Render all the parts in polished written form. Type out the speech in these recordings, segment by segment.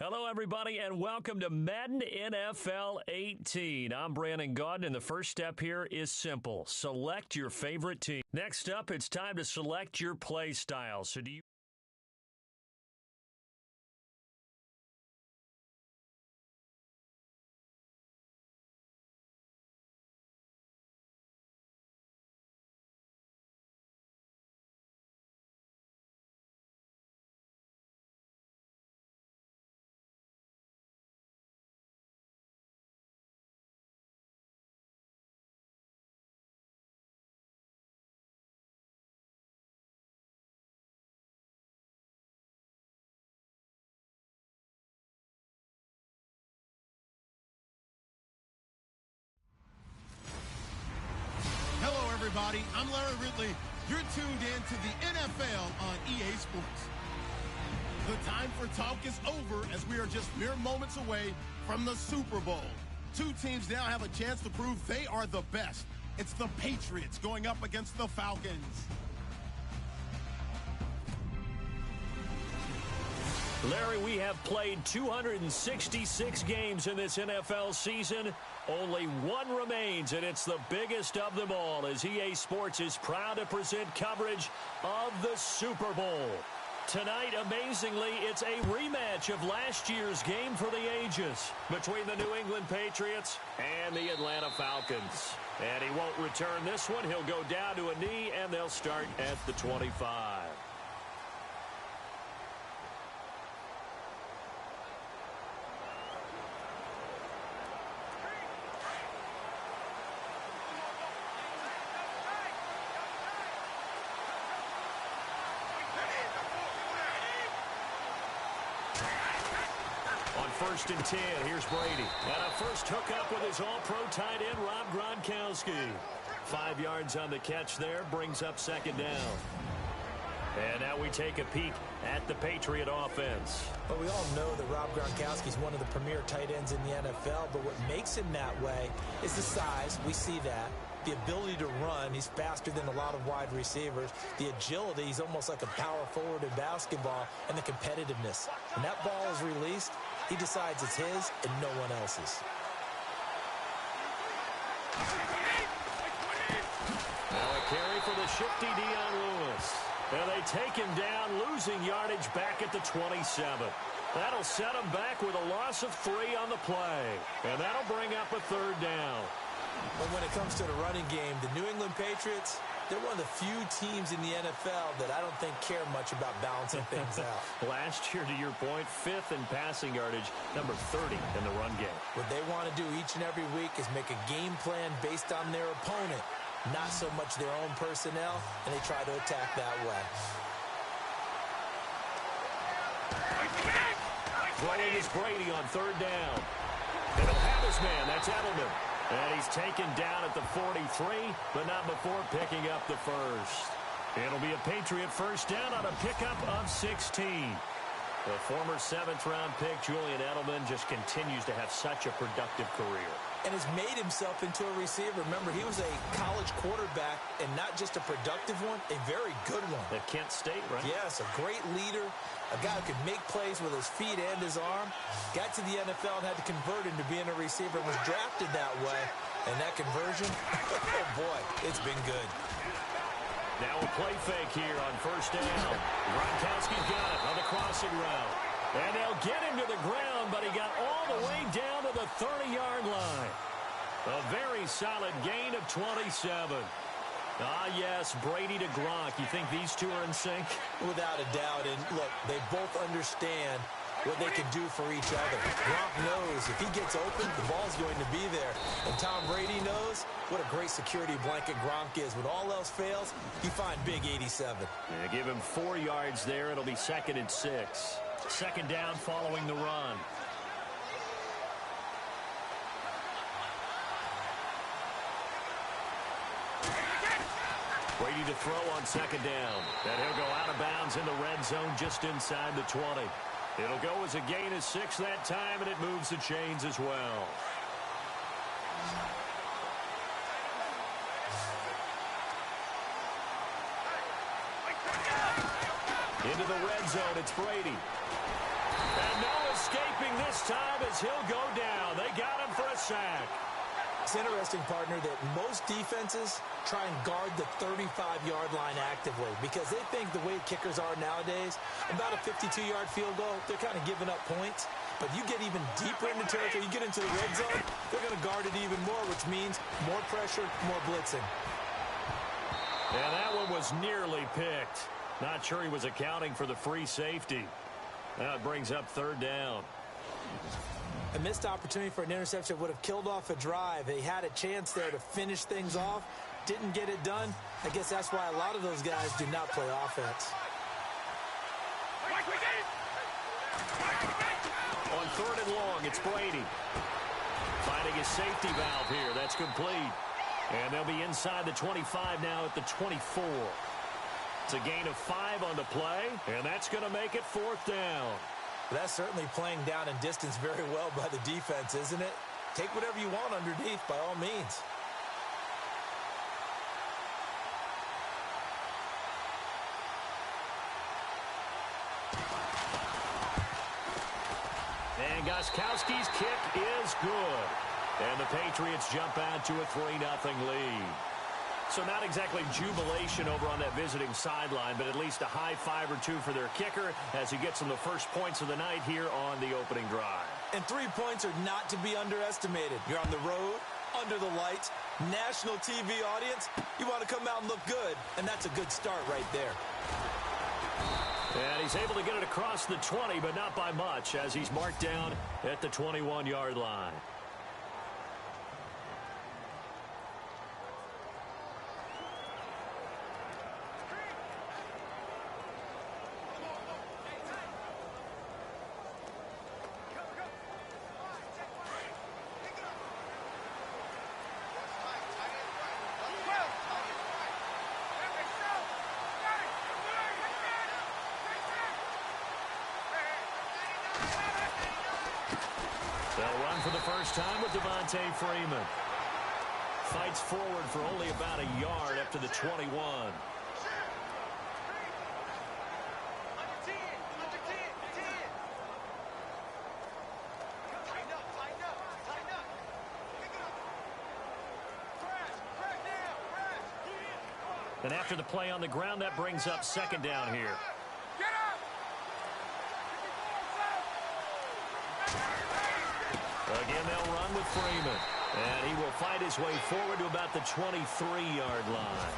Hello, everybody, and welcome to Madden NFL 18. I'm Brandon Gaudin, and the first step here is simple. Select your favorite team. Next up, it's time to select your play style. So do you... Hello, everybody. I'm Larry Ridley. You're tuned in to the NFL on EA Sports. The time for talk is over as we are just mere moments away from the Super Bowl. Two teams now have a chance to prove they are the best. It's the Patriots going up against the Falcons. Larry, we have played 266 games in this NFL season. Only one remains, and it's the biggest of them all, as EA Sports is proud to present coverage of the Super Bowl. Tonight, amazingly, it's a rematch of last year's game for the ages between the New England Patriots and the Atlanta Falcons. And he won't return this one. He'll go down to a knee, and they'll start at the 25. First and 10, here's Brady. And a first hookup with his all-pro tight end, Rob Gronkowski. 5 yards on the catch there, brings up second down. And now we take a peek at the Patriot offense. Well, we all know that Rob Gronkowski is one of the premier tight ends in the NFL, but what makes him that way is the size. We see that. The ability to run, he's faster than a lot of wide receivers. The agility, he's almost like a power forward in basketball. And the competitiveness. When that ball is released, he decides it's his and no one else's. Now a carry for the shifty Dion Lewis. And they take him down, losing yardage back at the 27. That'll set him back with a loss of 3 on the play. And that'll bring up a third down. But when it comes to the running game, the New England Patriots, they're one of the few teams in the NFL that I don't think care much about balancing things out. Last year, to your point, 5th in passing yardage, number 30 in the run game. What they want to do each and every week is make a game plan based on their opponent, not so much their own personnel, and they try to attack that way. Throwing is Brady on third down. And he'll have his man. That's Edelman. And he's taken down at the 43, but not before picking up the first. It'll be a Patriot first down on a pickup of 16. The former 7th-round pick, Julian Edelman, just continues to have such a productive career. And has made himself into a receiver. Remember, he was a college quarterback, and not just a productive one, a very good one. At Kent State, right? Yes, a great leader, a guy who could make plays with his feet and his arm. Got to the NFL and had to convert into being a receiver and was drafted that way. And that conversion, oh boy, it's been good. Now a play fake here on first down. Gronkowski's got it on the crossing route. And they'll get him to the ground, but he got all the way down to the 30-yard line. A very solid gain of 27. Ah, yes, Brady to Gronk. You think these two are in sync? Without a doubt. And look, they both understand what they can do for each other. Gronk knows if he gets open, the ball's going to be there. And Tom Brady knows what a great security blanket Gronk is. When all else fails, you find big 87. Yeah, give him 4 yards there. It'll be 2nd and 6. Second down following the run. Brady to throw on second down. And he'll go out of bounds in the red zone just inside the 20. It'll go as a gain of 6 that time, and it moves the chains as well. Into the red zone, it's Brady. And Noah's escaping this time as he'll go down. They got him for a sack. It's interesting, partner, that most defenses try and guard the 35-yard line actively because they think the way kickers are nowadays, about a 52-yard field goal, they're kind of giving up points. But you get even deeper into territory, you get into the red zone, they're going to guard it even more, which means more pressure, more blitzing. And that one was nearly picked. Not sure he was accounting for the free safety. Now it brings up third down. A missed opportunity for an interception would have killed off a drive. They had a chance there to finish things off. Didn't get it done. I guess that's why a lot of those guys do not play offense. On third and long, it's Brady. Finding his safety valve here. That's complete. And they'll be inside the 25 now at the 24. It's a gain of 5 on the play, and that's going to make it fourth down. That's certainly playing down in distance very well by the defense, isn't it? Take whatever you want underneath by all means. And Gostkowski's kick is good. And the Patriots jump out to a 3-0 lead. So not exactly jubilation over on that visiting sideline, but at least a high 5 or 2 for their kicker as he gets them the first points of the night here on the opening drive. And 3 points are not to be underestimated. You're on the road, under the lights, national TV audience. You want to come out and look good, and that's a good start right there. And he's able to get it across the 20, but not by much as he's marked down at the 21-yard line. They'll run for the first time with Devontae Freeman. Fights forward for only about a yard up to the 21. And after the play on the ground, that brings up second down here. Again, they'll run with Freeman. And he will fight his way forward to about the 23-yard line.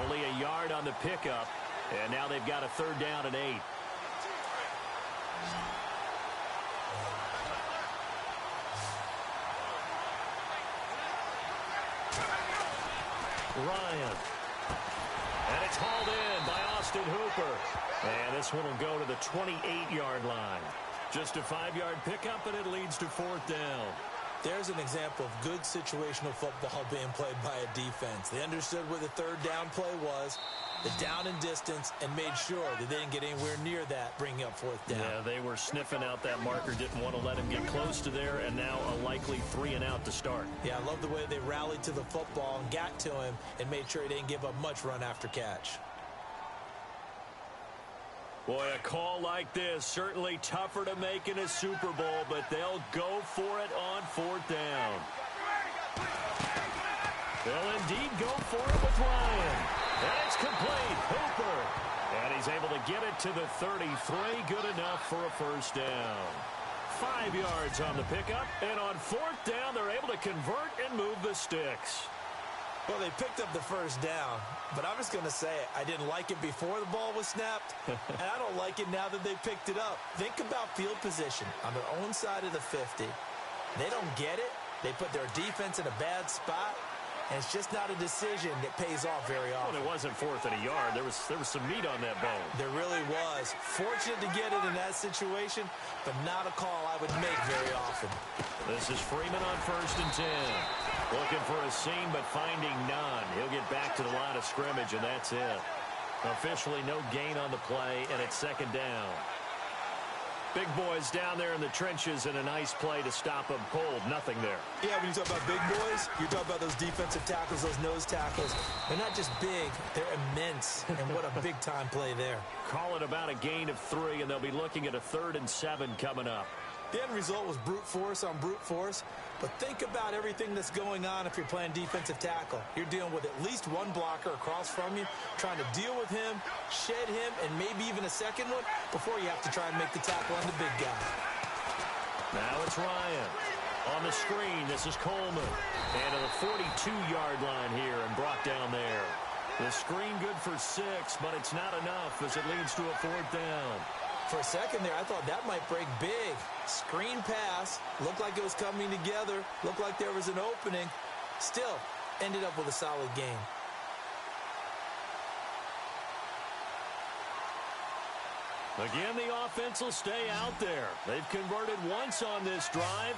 Only a yard on the pickup. And now they've got a third down and 8. Ryan. And it's hauled in by Austin Hooper. And this one will go to the 28-yard line. Just a 5-yard pickup, and it leads to fourth down. There's an example of good situational football being played by a defense. They understood where the third down play was, the down and distance, and made sure that they didn't get anywhere near that, bringing up fourth down. Yeah, they were sniffing out that marker, didn't want to let him get close to there, and now a likely 3-and-out to start. Yeah, I love the way they rallied to the football and got to him and made sure he didn't give up much run after catch. Boy, a call like this, certainly tougher to make in a Super Bowl, but they'll go for it on fourth down. They'll indeed go for it with Ryan. And it's complete. Hooper. And he's able to get it to the 33. Good enough for a first down. 5 yards on the pickup. And on fourth down, they're able to convert and move the sticks. Well, they picked up the first down, but I'm just going to say it. I didn't like it before the ball was snapped, and I don't like it now that they picked it up. Think about field position on their own side of the 50. They don't get it. They put their defense in a bad spot, and it's just not a decision that pays off very often. Well, it wasn't fourth and a yard. There was some meat on that bone. There really was. Fortunate to get it in that situation, but not a call I would make very often. This is Freeman on first and 10. Looking for a seam, but finding none. He'll get back to the line of scrimmage, and that's it. Officially no gain on the play, and it's second down. Big boys down there in the trenches, and a nice play to stop them cold. Nothing there. Yeah, when you talk about big boys, you're talking about those defensive tackles, those nose tackles. They're not just big, they're immense, and what a big-time play there. Call it about a gain of 3, and they'll be looking at a 3rd and 7 coming up. The end result was brute force on brute force. But think about everything that's going on if you're playing defensive tackle. You're dealing with at least one blocker across from you, trying to deal with him, shed him, and maybe even a second one before you have to try and make the tackle on the big guy. Now it's Ryan. On the screen, this is Coleman. And to the 42-yard line here and brought down there. The screen good for 6, but it's not enough as it leads to a 4th down. For a second there, I thought that might break big. Screen pass, looked like it was coming together, looked like there was an opening. Still, ended up with a solid game. Again, the offense will stay out there. They've converted once on this drive.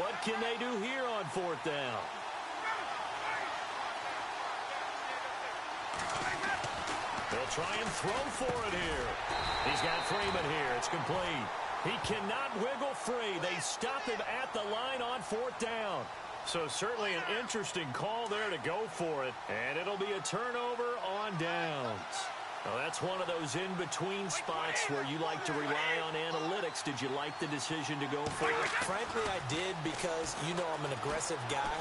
What can they do here on 4th down? They'll try and throw for it here. He's got Freeman here. It's complete. He cannot wiggle free. They stop him at the line on 4th down. So certainly an interesting call there to go for it. And it'll be a turnover on downs. Well, that's one of those in-between spots where you like to rely on analytics. Did you like the decision to go for it? Frankly, I did because, you know, I'm an aggressive guy.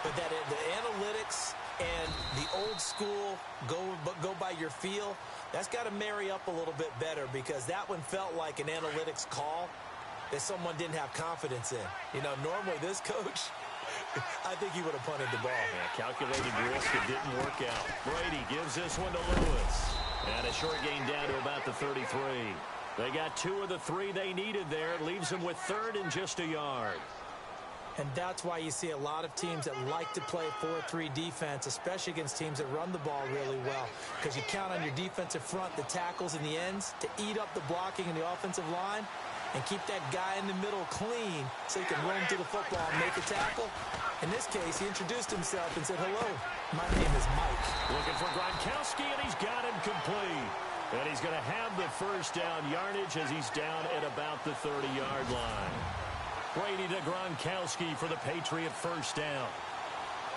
But that the analytics and the old school go by your feel, that's got to marry up a little bit better because that one felt like an analytics call that someone didn't have confidence in. You know, normally this coach, I think he would have punted the ball. Yeah, calculated risk. It didn't work out. Brady gives this one to Lewis. And a short gain down to about the 33. They got 2 of the 3 they needed there. Leaves them with 3rd and just a yard. And that's why you see a lot of teams that like to play 4-3 defense, especially against teams that run the ball really well. Because you count on your defensive front, the tackles and the ends, to eat up the blocking in the offensive line and keep that guy in the middle clean so he can run to the football and make a tackle. In this case, he introduced himself and said, "Hello, my name is Mike." Looking for Gronkowski, and he's got him complete. And he's going to have the 1st down yardage as he's down at about the 30-yard line. Brady to Gronkowski for the Patriot 1st down.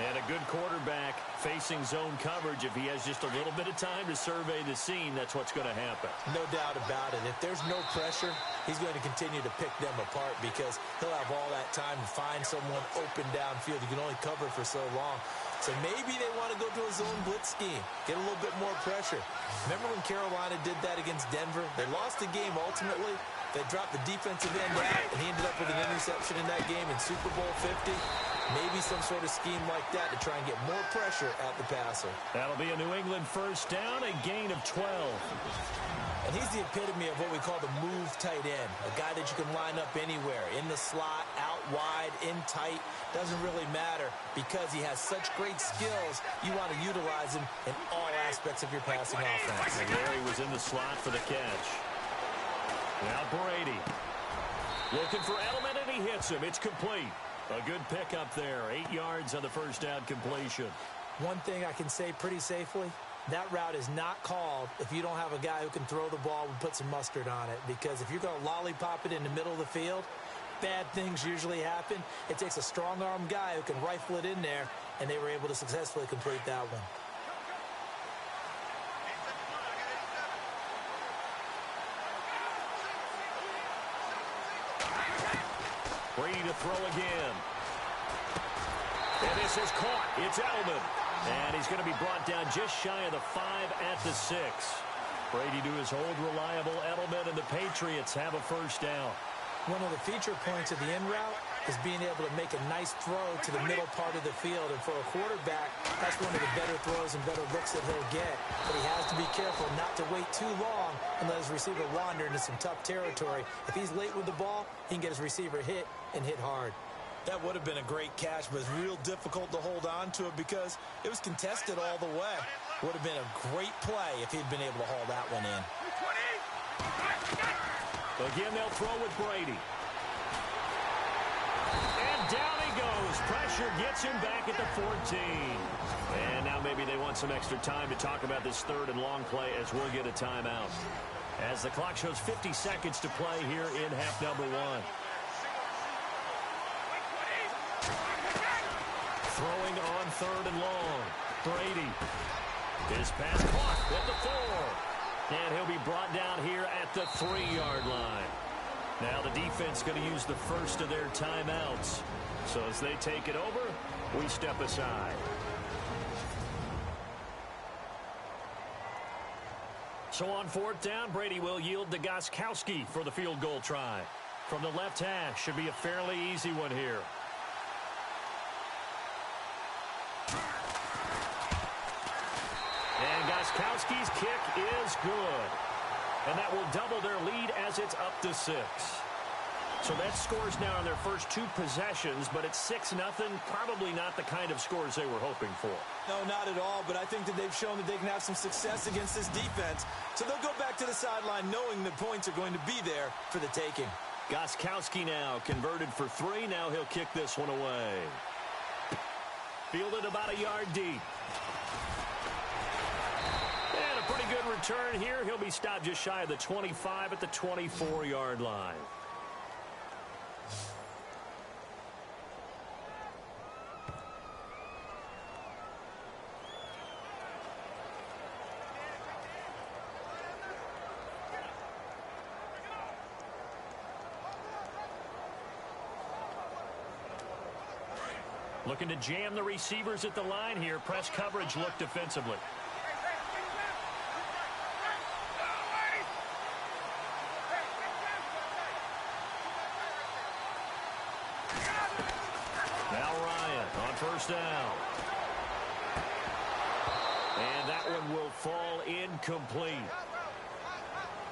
And a good quarterback facing zone coverage. If he has just a little bit of time to survey the scene, that's what's going to happen. No doubt about it. If there's no pressure, he's going to continue to pick them apart because he'll have all that time to find someone open downfield. You can only cover for so long. So maybe they want to go to a zone blitz scheme, get a little bit more pressure. Remember when Carolina did that against Denver? They lost the game ultimately. They dropped the defensive end out, and he ended up with an interception in that game in Super Bowl 50. Maybe some sort of scheme like that to try and get more pressure at the passer. That'll be a New England 1st down, a gain of 12. And he's the epitome of what we call the move tight end, a guy that you can line up anywhere, in the slot, out wide, in tight, doesn't really matter because he has such great skills. You want to utilize him in all aspects of your passing offense. And there he was in the slot for the catch. Now Brady looking for Edelman, and he hits him. It's complete. A good pickup there. 8 yards on the 1st down completion. One thing I can say pretty safely, that route is not called if you don't have a guy who can throw the ball and put some mustard on it. Because if you're going to lollipop it in the middle of the field, bad things usually happen. It takes a strong-arm guy who can rifle it in there, and they were able to successfully complete that one. Brady to throw again. And this is caught. It's Edelman. And he's going to be brought down just shy of the 5 at the 6. Brady to his old reliable Edelman, and the Patriots have a 1st down. One of the feature points of the in route is being able to make a nice throw to the middle part of the field. And for a quarterback, that's one of the better throws and better looks that he'll get. But he has to be careful not to wait too long and let his receiver wander into some tough territory. If he's late with the ball, he can get his receiver hit and hit hard. That would have been a great catch, but it's real difficult to hold on to it because it was contested all the way. Would have been a great play if he'd been able to haul that one in. Again, they'll throw with Brady. And down he goes. Pressure gets him back at the 14. And now maybe they want some extra time to talk about this 3rd and long play as we'll get a timeout. As the clock shows 50 seconds to play here in half number 1. Throwing on 3rd and long. Brady. His pass clock at the 4. And he'll be brought down here at the 3-yard line. Now the defense offense going to use the first of their timeouts. So as they take it over, we step aside. So on fourth down, Brady will yield to Gostkowski for the field goal try. From the left hash, should be a fairly easy one here. And Gostkowski's kick is good. And that will double their lead as it's up to 6. So that scores now on their first 2 possessions, but it's 6-0. Probably not the kind of scores they were hoping for. No, not at all, but I think that they've shown that they can have some success against this defense. So they'll go back to the sideline knowing the points are going to be there for the taking. Gostkowski now converted for 3. Now he'll kick this one away. Fielded about a yard deep. And a pretty good return here. He'll be stopped just shy of the 25 at the 24-yard line. Looking to jam the receivers at the line here. Press coverage look defensively. Now Ryan on first down. And that one will fall incomplete.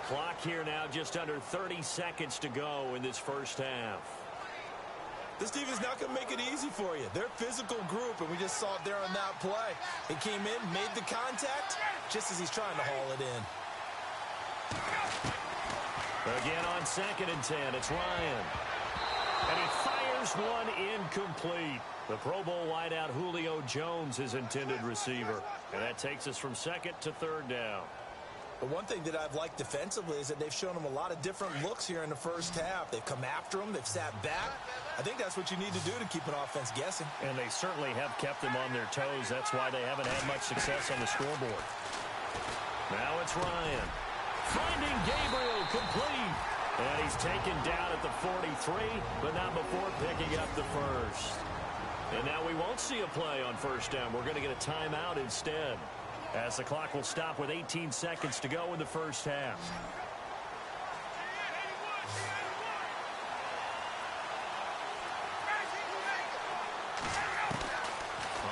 Clock here now just under 30 seconds to go in this first half. This team is not going to make it easy for you. They're a physical group, and we just saw it there on that play. He came in, made the contact, just as he's trying to haul it in. Again on 2nd and 10, it's Ryan. And he fires one incomplete. The Pro Bowl wideout Julio Jones, his intended receiver. And that takes us from 2nd to 3rd down. But one thing that I've liked defensively is that they've shown them a lot of different looks here in the first half. They've come after them. They've sat back. I think that's what you need to do to keep an offense guessing. And they certainly have kept them on their toes. That's why they haven't had much success on the scoreboard. Now it's Ryan. Finding Gabriel complete. And he's taken down at the 43, but not before picking up the first. And now we won't see a play on first down. We're going to get a timeout instead, as the clock will stop with 18 seconds to go in the first half.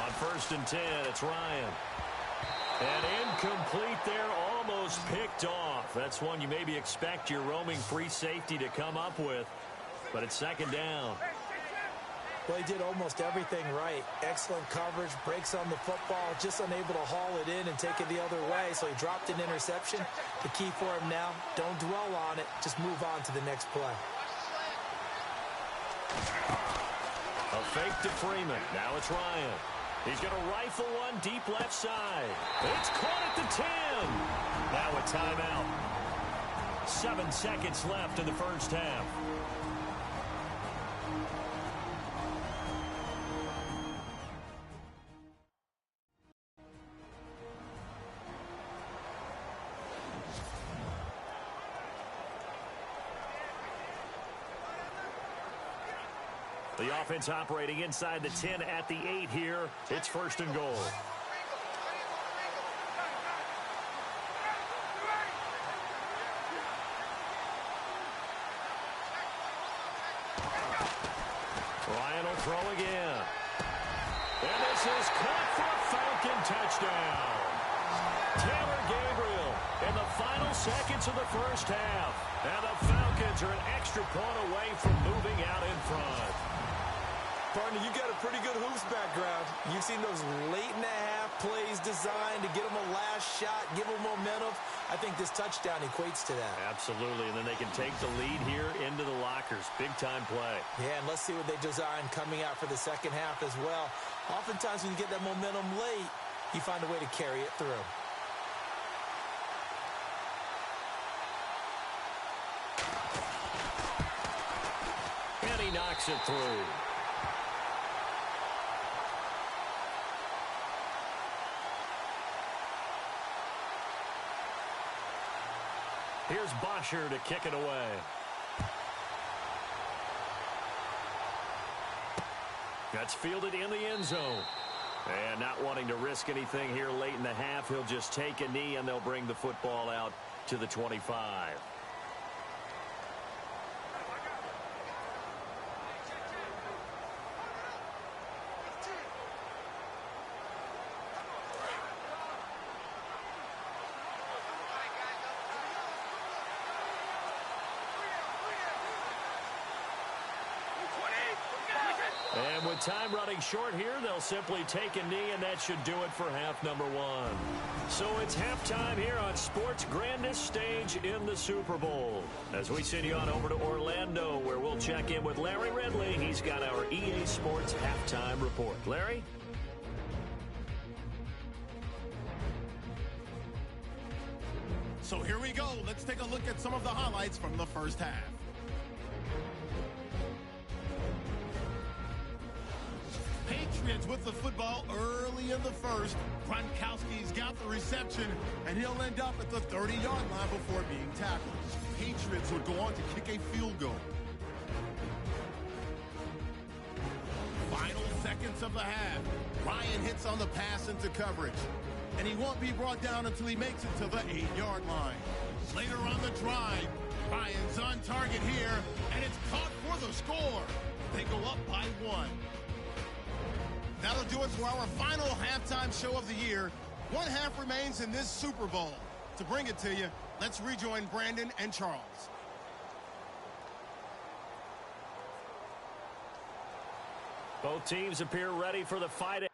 On 1st and 10, it's Ryan. And incomplete there, almost picked off. That's one you maybe expect your roaming free safety to come up with, but it's 2nd down. Well, he did almost everything right. Excellent coverage, breaks on the football, just unable to haul it in and take it the other way, so he dropped an interception. The key for him now, don't dwell on it, just move on to the next play. A fake to Freeman. Now it's Ryan. He's going to rifle one deep left side. It's caught at the 10. Now a timeout. 7 seconds left in the first half. The offense operating inside the 10 at the 8 here. It's 1st and goal. Ryan will throw again. And this is caught for a Falcon touchdown. Taylor Gabriel in the final seconds of the first half. And the Falcons are an extra point away from moving out in front. Partner, you got a pretty good hoops background. You've seen those late-in-the-half plays designed to get them a last shot, give them momentum. I think this touchdown equates to that. Absolutely, and then they can take the lead here into the lockers. Big-time play. Yeah, and let's see what they design coming out for the second half as well. Oftentimes when you get that momentum late, you find a way to carry it through. And he knocks it through. Here's Bosher to kick it away. That's fielded in the end zone. And not wanting to risk anything here late in the half, he'll just take a knee, and they'll bring the football out to the 25. And with time running short here, they'll simply take a knee, and that should do it for half number one. So it's halftime here on sports' grandest stage in the Super Bowl. As we send you on over to Orlando, where we'll check in with Larry Ridley. He's got our EA Sports halftime report. Larry? So here we go. Let's take a look at some of the highlights from the first half. Patriots with the football early in the first. Gronkowski's got the reception, and he'll end up at the 30-yard line before being tackled. Patriots would go on to kick a field goal. Final seconds of the half. Ryan hits on the pass into coverage, and he won't be brought down until he makes it to the 8-yard line. Later on the drive, Ryan's on target here, and it's caught for the score. They go up by 1. That'll do it for our final halftime show of the year. One half remains in this Super Bowl. To bring it to you, let's rejoin Brandon and Charles. Both teams appear ready for the fight